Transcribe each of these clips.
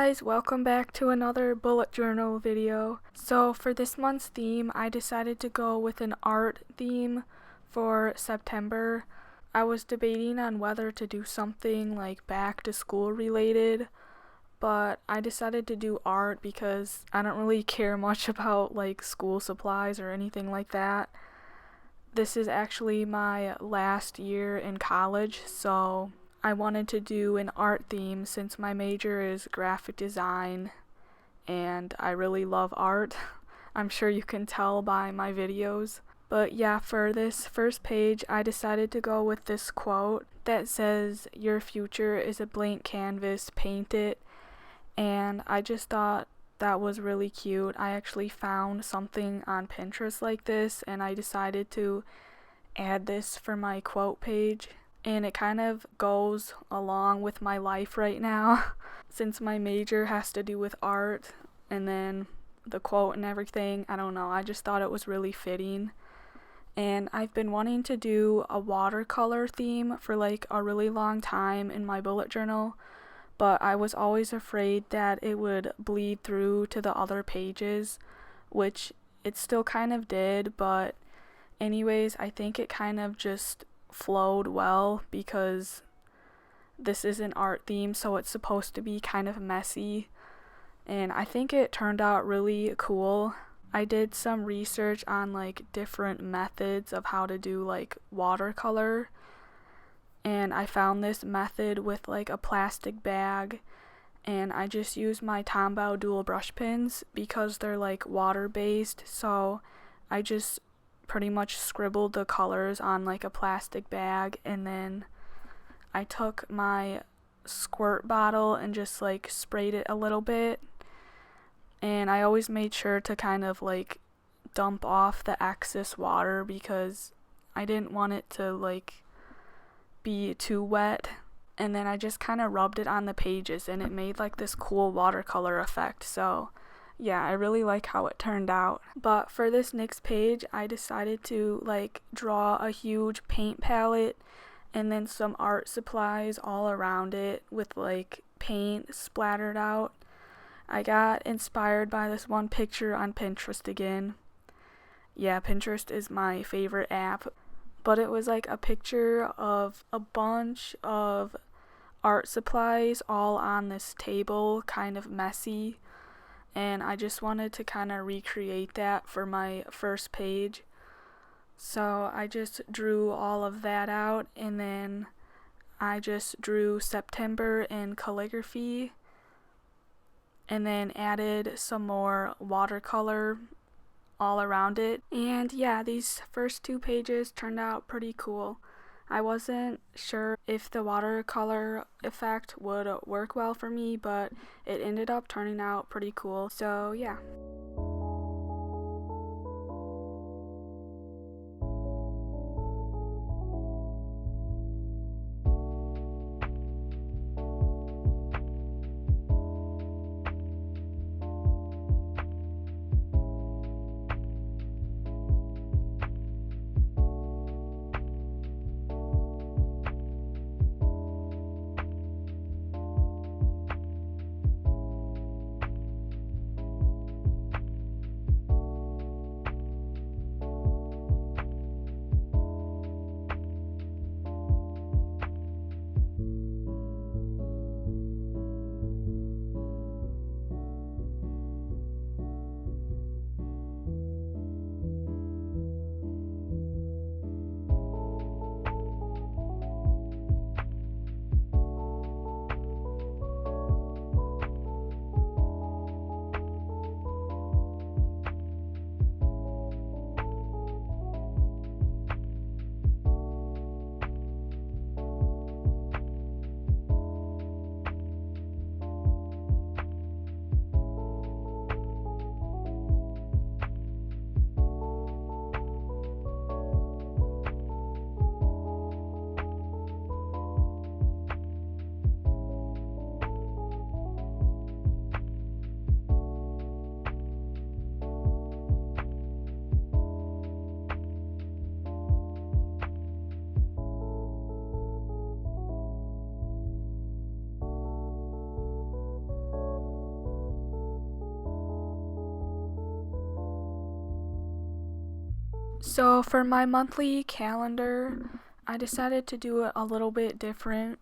guys, welcome back to another bullet journal video. So for this month's theme, I decided to go with an art theme for September. I was debating on whether to do something like back to school related, but I decided to do art because I don't really care much about like school supplies or anything like that. This is actually my last year in college, so I wanted to do an art theme since my major is graphic design and I really love art. I'm sure you can tell by my videos. But yeah, for this first page, I decided to go with this quote that says, "Your future is a blank canvas, paint it." And I just thought that was really cute. I actually found something on Pinterest like this and I decided to add this for my quote page. And it kind of goes along with my life right now since my major has to do with art and then the quote and everything. I don't know, I just thought it was really fitting. And I've been wanting to do a watercolor theme for like a really long time in my bullet journal, but I was always afraid that it would bleed through to the other pages, which it still kind of did, but anyways, I think it kind of just flowed well because this is an art theme, so it's supposed to be kind of messy, and I think it turned out really cool. I did some research on like different methods of how to do like watercolor, and I found this method with like a plastic bag, and I just used my Tombow dual brush pens because they're like water based, so I just pretty much scribbled the colors on like a plastic bag, and then I took my squirt bottle and just like sprayed it a little bit, and I always made sure to kind of like dump off the excess water because I didn't want it to like be too wet. And then I just kind of rubbed it on the pages and it made like this cool watercolor effect. So yeah, I really like how it turned out. But for this next page, I decided to like draw a huge paint palette and then some art supplies all around it with like paint splattered out. I got inspired by this one picture on Pinterest again. Yeah, Pinterest is my favorite app. But it was like a picture of a bunch of art supplies all on this table, kind of messy. And I just wanted to kind of recreate that for my first page. So I just drew all of that out, and then I just drew September in calligraphy, and then added some more watercolor all around it. And yeah, these first two pages turned out pretty cool. I wasn't sure if the watercolor effect would work well for me, but it ended up turning out pretty cool. So yeah. So for my monthly calendar, I decided to do it a little bit different.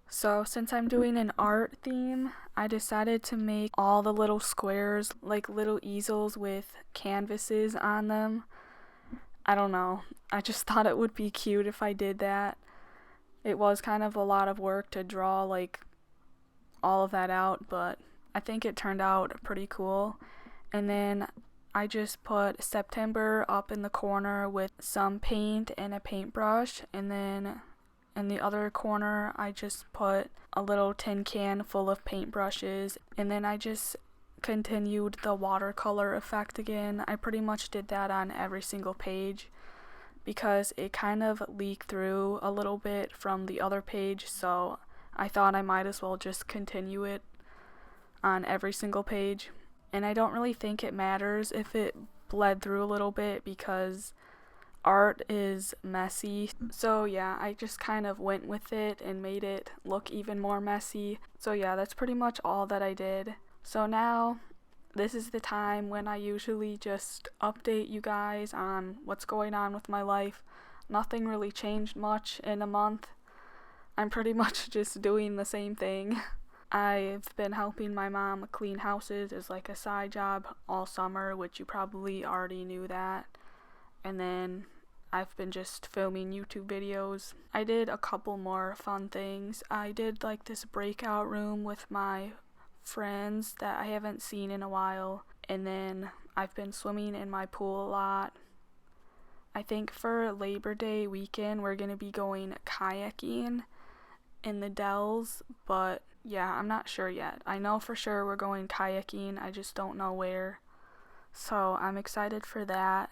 So since I'm doing an art theme, I decided to make all the little squares like little easels with canvases on them. I don't know. I just thought it would be cute if I did that. It was kind of a lot of work to draw like all of that out, but I think it turned out pretty cool. And then I just put September up in the corner with some paint and a paintbrush, and then in the other corner I just put a little tin can full of paintbrushes, and then I just continued the watercolor effect again. I pretty much did that on every single page because it kind of leaked through a little bit from the other page, so I thought I might as well just continue it on every single page. And I don't really think it matters if it bled through a little bit because art is messy. So yeah, I just kind of went with it and made it look even more messy. So yeah, that's pretty much all that I did. So now, this is the time when I usually just update you guys on what's going on with my life. Nothing really changed much in a month. I'm pretty much just doing the same thing. I've been helping my mom clean houses as like a side job all summer, which you probably already knew that. And then I've been just filming YouTube videos. I did a couple more fun things. I did like this breakout room with my friends that I haven't seen in a while. And then I've been swimming in my pool a lot. I think for Labor Day weekend we're going to be going kayaking in the Dells, but yeah, I'm not sure yet. I know for sure we're going kayaking, I just don't know where. So I'm excited for that.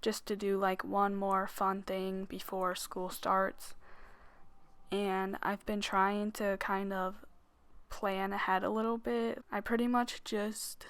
Just to do like one more fun thing before school starts. And I've been trying to kind of plan ahead a little bit. I pretty much just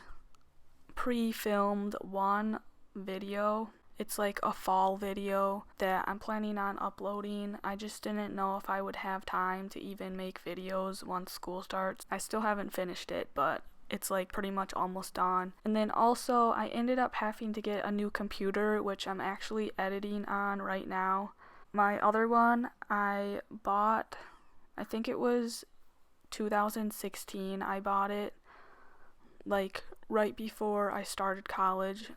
pre-filmed one video. It's like a fall video that I'm planning on uploading. I just didn't know if I would have time to even make videos once school starts. I still haven't finished it, but it's like pretty much almost done. And then also I ended up having to get a new computer, which I'm actually editing on right now. My other one I bought, I think it was 2016 I bought it, like right before I started college.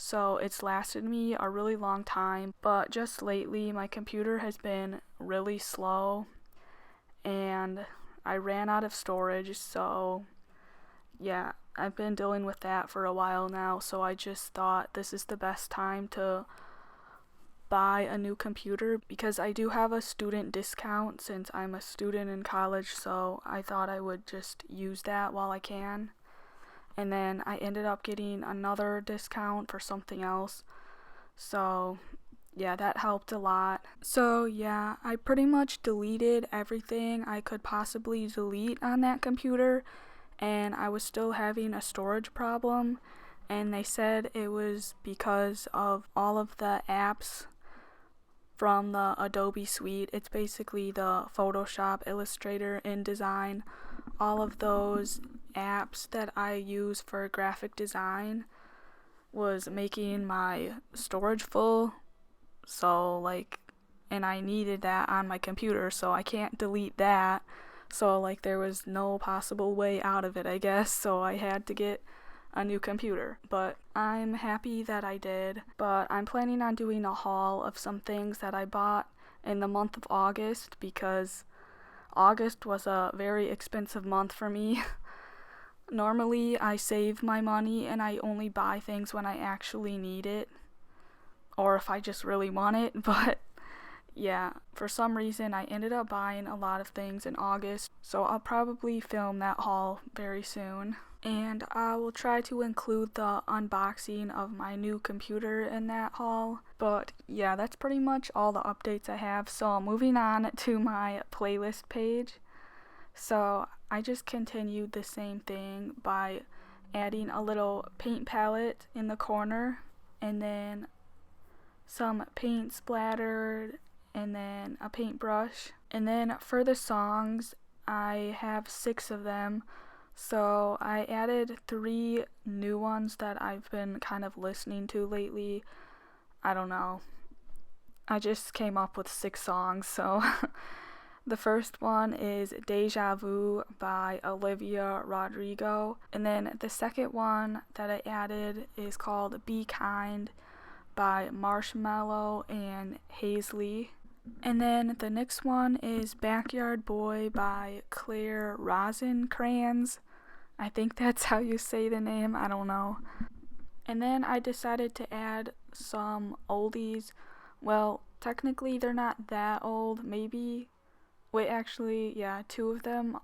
So it's lasted me a really long time, but just lately my computer has been really slow and I ran out of storage, so yeah, I've been dealing with that for a while now, so I just thought this is the best time to buy a new computer because I do have a student discount since I'm a student in college, so I thought I would just use that while I can. And then I ended up getting another discount for something else. So yeah, that helped a lot. So yeah, I pretty much deleted everything I could possibly delete on that computer, and I was still having a storage problem. And they said it was because of all of the apps from the Adobe suite. It's basically the Photoshop, Illustrator, InDesign, all of those apps that I use for graphic design was making my storage full. So like, and I needed that on my computer, so I can't delete that. So like there was no possible way out of it, I guess, so I had to get a new computer. But I'm happy that I did. But I'm planning on doing a haul of some things that I bought in the month of August because August was a very expensive month for me. Normally I save my money and I only buy things when I actually need it or if I just really want it, but yeah, for some reason I ended up buying a lot of things in August, so I'll probably film that haul very soon. And I will try to include the unboxing of my new computer in that haul. But yeah, that's pretty much all the updates I have. So moving on to my playlist page. So I just continued the same thing by adding a little paint palette in the corner and then some paint splattered and then a paintbrush. And then for the songs, I have 6 of them. So I added 3 new ones that I've been kind of listening to lately. I don't know. I just came up with 6 songs, so the first one is Deja Vu by Olivia Rodrigo. And then the second one that I added is called Be Kind by Marshmello and Hazley. And then the next one is Backyard Boy by Claire Rosencrans. I think that's how you say the name, I don't know. And then I decided to add some oldies. Well, technically they're not that old, maybe. Wait, actually, yeah, 2 of them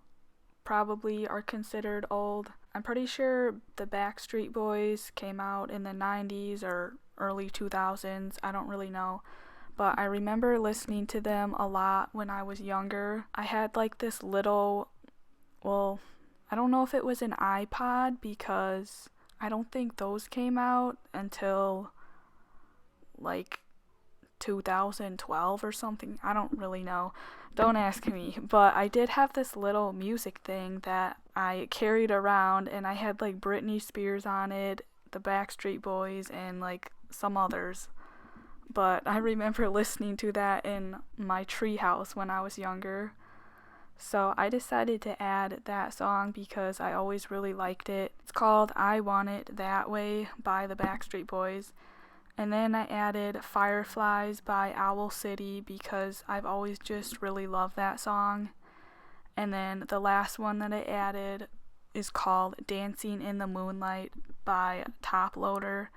probably are considered old. I'm pretty sure the Backstreet Boys came out in the 90s or early 2000s, I don't really know. But I remember listening to them a lot when I was younger. I had like this little, well, I don't know if it was an iPod because I don't think those came out until like 2012 or something. I don't really know. Don't ask me. But I did have this little music thing that I carried around, and I had like Britney Spears on it, the Backstreet Boys, and like some others. But I remember listening to that in my treehouse when I was younger. So I decided to add that song because I always really liked it. It's called I Want It That Way by the Backstreet Boys. And then I added Fireflies by Owl City because I've always just really loved that song. And then the last one that I added is called Dancing in the Moonlight by Top Loader.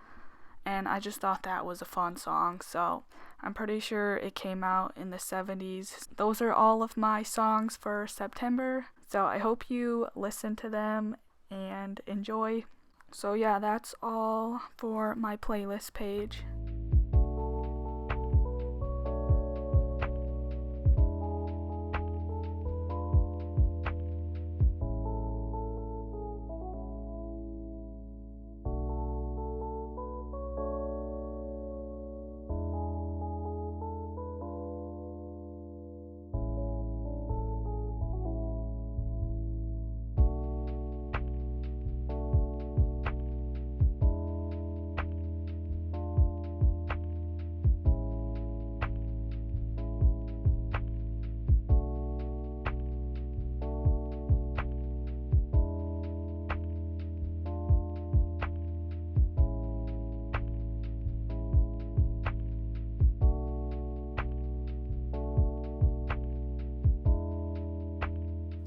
And I just thought that was a fun song, so I'm pretty sure it came out in the 70s. Those are all of my songs for September, so I hope you listen to them and enjoy. So yeah, that's all for my playlist page.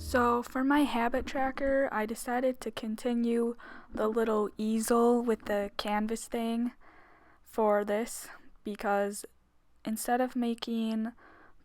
So for my habit tracker, I decided to continue the little easel with the canvas thing for this because instead of making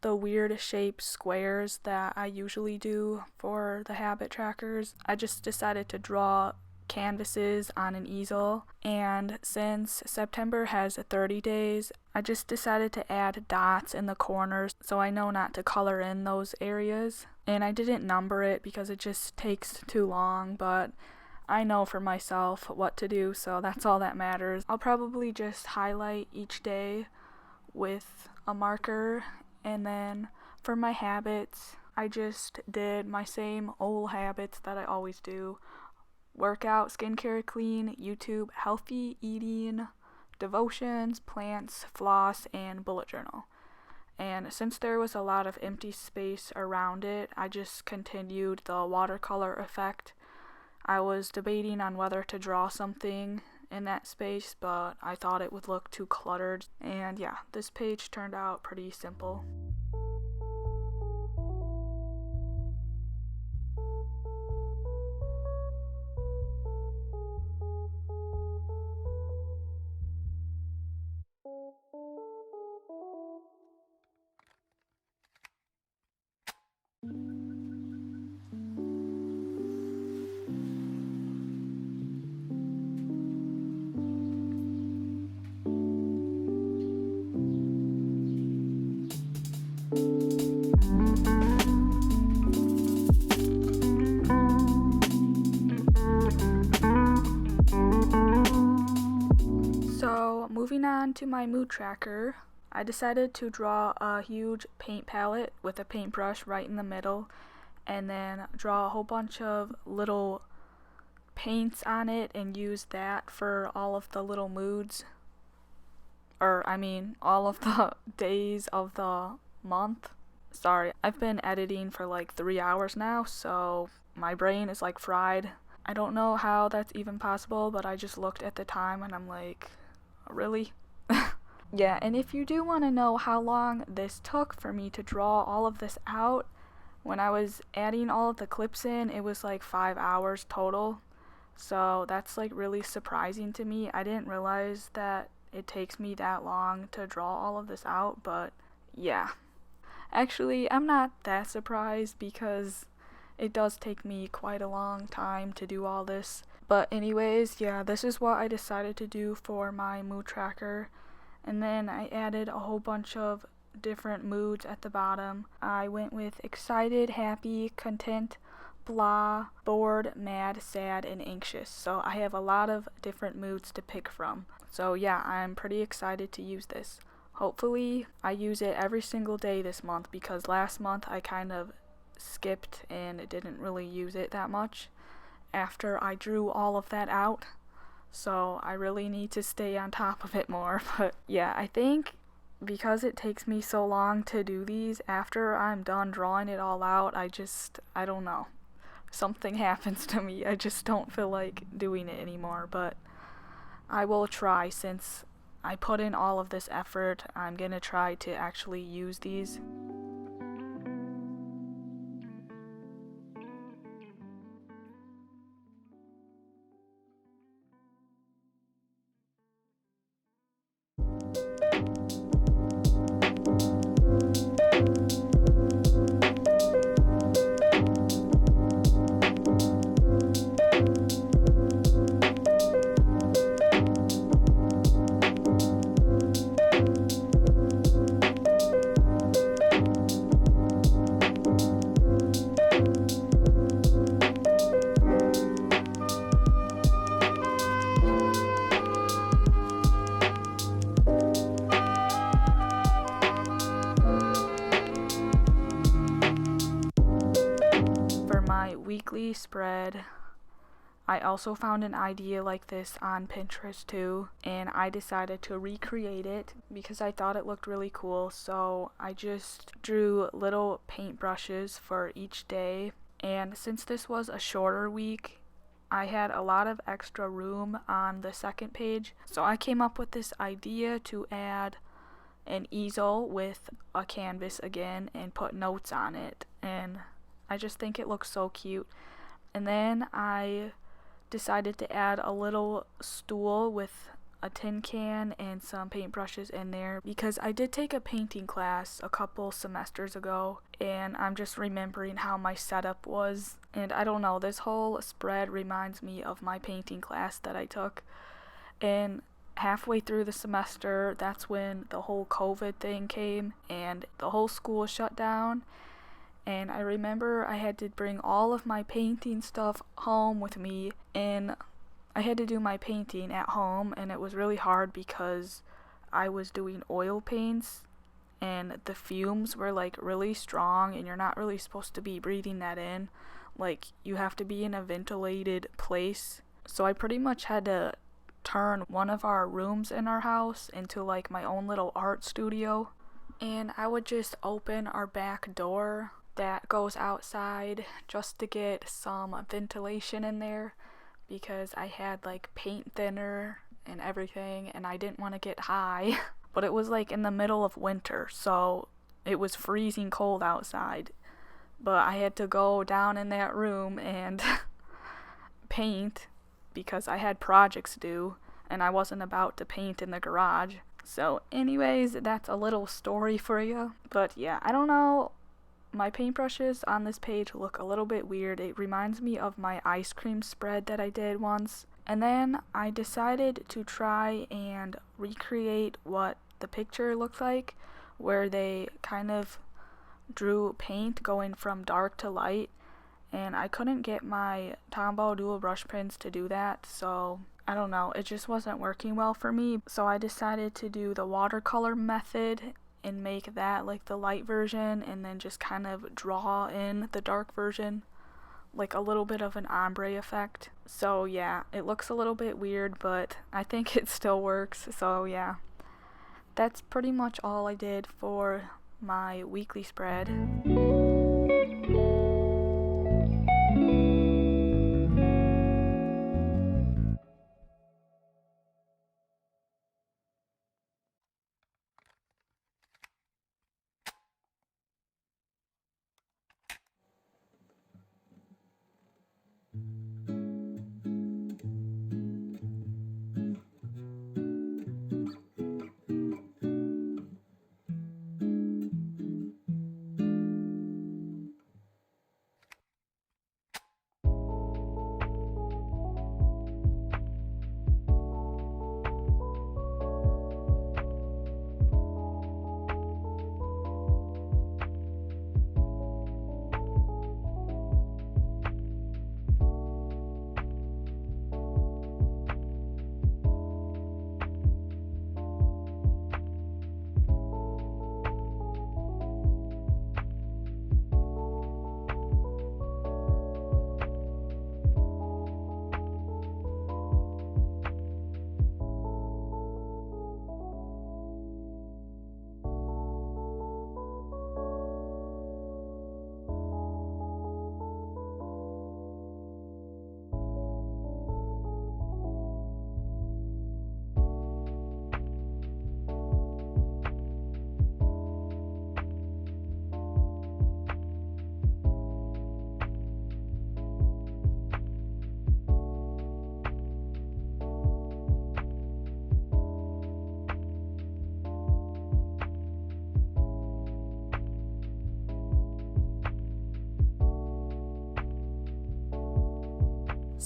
the weird shaped squares that I usually do for the habit trackers, I just decided to draw canvases on an easel. And since September has 30 days, I just decided to add dots in the corners so I know not to color in those areas. And I didn't number it because it just takes too long, but I know for myself what to do, so that's all that matters. I'll probably just highlight each day with a marker, and then for my habits, I just did my same old habits that I always do. Workout, skincare, clean, YouTube, healthy eating, devotions, plants, floss, and bullet journal. And since there was a lot of empty space around it, I just continued the watercolor effect. I was debating on whether to draw something in that space, but I thought it would look too cluttered. And yeah, this page turned out pretty simple. So moving on to my mood tracker, I decided to draw a huge paint palette with a paintbrush right in the middle, and then draw a whole bunch of little paints on it and use that for all of the little moods. Or, I mean, all of the days of the month. Sorry, I've been editing for like 3 hours now, so my brain is like fried. I don't know how that's even possible, but I just looked at the time and I'm like, really? Yeah, and if you do want to know how long this took for me to draw all of this out, when I was adding all of the clips in, it was like 5 hours total. So that's like really surprising to me. I didn't realize that it takes me that long to draw all of this out, but yeah. Actually, I'm not that surprised because it does take me quite a long time to do all this. But anyways, yeah, this is what I decided to do for my mood tracker. And then I added a whole bunch of different moods at the bottom. I went with excited, happy, content, blah, bored, mad, sad, and anxious. So I have a lot of different moods to pick from. So yeah, I'm pretty excited to use this. Hopefully I use it every single day this month, because last month I kind of skipped and didn't really use it that much after I drew all of that out. So I really need to stay on top of it more. But yeah, I think because it takes me so long to do these, after I'm done drawing it all out, I don't know. Something happens to me. I just don't feel like doing it anymore. But I will try, since I put in all of this effort. I'm gonna try to actually use these. Weekly spread, I also found an idea like this on Pinterest too, and I decided to recreate it because I thought it looked really cool. So I just drew little paintbrushes for each day, and since this was a shorter week, I had a lot of extra room on the second page, so I came up with this idea to add an easel with a canvas again and put notes on it, and I just think it looks so cute. And then I decided to add a little stool with a tin can and some paintbrushes in there, because I did take a painting class a couple semesters ago, and I'm just remembering how my setup was. And I don't know, this whole spread reminds me of my painting class that I took. And halfway through the semester, that's when the whole COVID thing came and the whole school shut down. And I remember I had to bring all of my painting stuff home with me, and I had to do my painting at home, and it was really hard because I was doing oil paints and the fumes were like really strong, and you're not really supposed to be breathing that in. Like, you have to be in a ventilated place. So I pretty much had to turn one of our rooms in our house into like my own little art studio, and I would just open our back door that goes outside just to get some ventilation in there, because I had like paint thinner and everything, and I didn't want to get high. But it was like in the middle of winter, so it was freezing cold outside, but I had to go down in that room and paint because I had projects due and I wasn't about to paint in the garage. So anyways, that's a little story for you. But yeah, I don't know, my paintbrushes on this page look a little bit weird. It reminds me of my ice cream spread that I did once. And then I decided to try and recreate what the picture looked like, where they kind of drew paint going from dark to light. And I couldn't get my Tombow dual brush pens to do that, so I don't know, it just wasn't working well for me. So I decided to do the watercolor method and make that like the light version, and then just kind of draw in the dark version like a little bit of an ombre effect. So yeah, it looks a little bit weird, but I think it still works. So yeah, that's pretty much all I did for my weekly spread.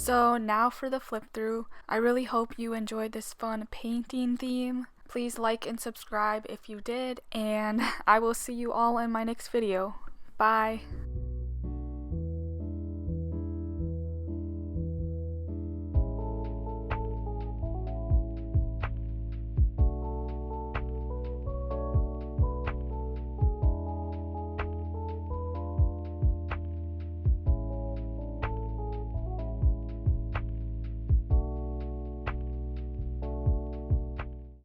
So now for the flip through. I really hope you enjoyed this fun painting theme. Please like and subscribe if you did, and I will see you all in my next video. Bye!